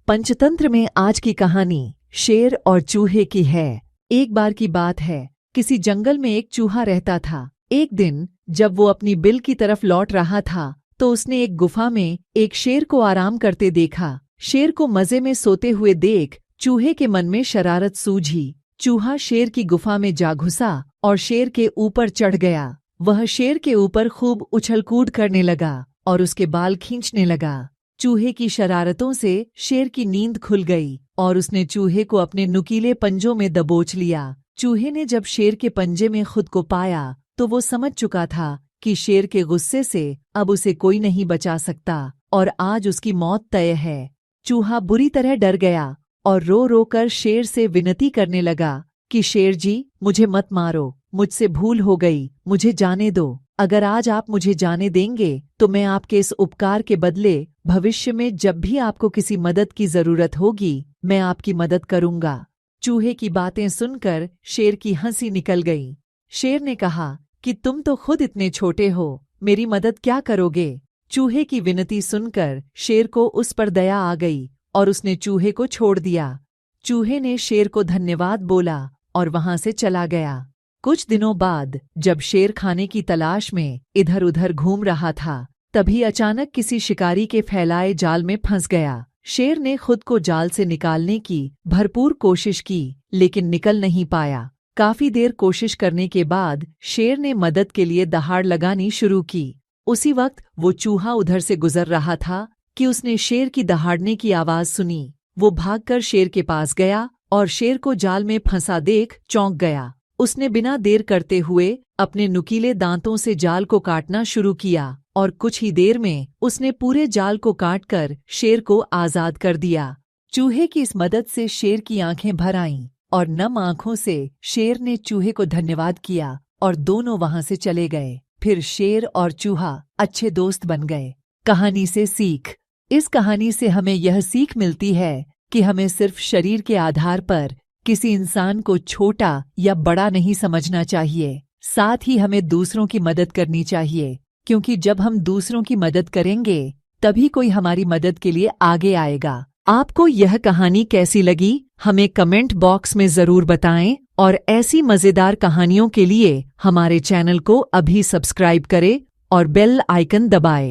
पंचतंत्र में आज की कहानी शेर और चूहे की है। एक बार की बात है, किसी जंगल में एक चूहा रहता था। एक दिन जब वो अपनी बिल की तरफ लौट रहा था तो उसने एक गुफा में एक शेर को आराम करते देखा। शेर को मजे में सोते हुए देख चूहे के मन में शरारत सूझी। चूहा शेर की गुफा में जा घुसा और शेर के ऊपर चढ़ गया। वह शेर के ऊपर खूब उछल कूद करने लगा और उसके बाल खींचने लगा। चूहे की शरारतों से शेर की नींद खुल गई और उसने चूहे को अपने नुकीले पंजों में दबोच लिया। चूहे ने जब शेर के पंजे में खुद को पाया तो वो समझ चुका था कि शेर के गुस्से से अब उसे कोई नहीं बचा सकता और आज उसकी मौत तय है। चूहा बुरी तरह डर गया और रो रो कर शेर से विनती करने लगा कि शेर जी, मुझे मत मारो, मुझसे भूल हो गई, मुझे जाने दो। अगर आज आप मुझे जाने देंगे तो मैं आपके इस उपकार के बदले भविष्य में जब भी आपको किसी मदद की जरूरत होगी मैं आपकी मदद करूंगा। चूहे की बातें सुनकर शेर की हंसी निकल गई। शेर ने कहा कि तुम तो खुद इतने छोटे हो, मेरी मदद क्या करोगे। चूहे की विनती सुनकर शेर को उस पर दया आ गई और उसने चूहे को छोड़ दिया। चूहे ने शेर को धन्यवाद बोला और वहां से चला गया। कुछ दिनों बाद जब शेर खाने की तलाश में इधर उधर घूम रहा था तभी अचानक किसी शिकारी के फैलाए जाल में फंस गया। शेर ने खुद को जाल से निकालने की भरपूर कोशिश की लेकिन निकल नहीं पाया। काफी देर कोशिश करने के बाद शेर ने मदद के लिए दहाड़ लगानी शुरू की। उसी वक्त वो चूहा उधर से गुजर रहा था कि उसने शेर की दहाड़ने की आवाज सुनी। वो भागकर शेर के पास गया और शेर को जाल में फंसा देख चौंक गया। उसने बिना देर करते हुए अपने नुकीले दांतों से जाल को काटना शुरू किया और कुछ ही देर में उसने पूरे जाल को काटकर शेर को आजाद कर दिया। चूहे की इस मदद से शेर की आंखें भर आईं और नम आंखों से शेर ने चूहे को धन्यवाद किया और दोनों वहां से चले गए। फिर शेर और चूहा अच्छे दोस्त बन गए। कहानी से सीख। इस कहानी से हमें यह सीख मिलती है कि हमें सिर्फ शरीर के आधार पर किसी इंसान को छोटा या बड़ा नहीं समझना चाहिए। साथ ही हमें दूसरों की मदद करनी चाहिए, क्योंकि जब हम दूसरों की मदद करेंगे तभी कोई हमारी मदद के लिए आगे आएगा। आपको यह कहानी कैसी लगी हमें कमेंट बॉक्स में जरूर बताएं और ऐसी मजेदार कहानियों के लिए हमारे चैनल को अभी सब्सक्राइब करें और बेल आइकन दबाएं।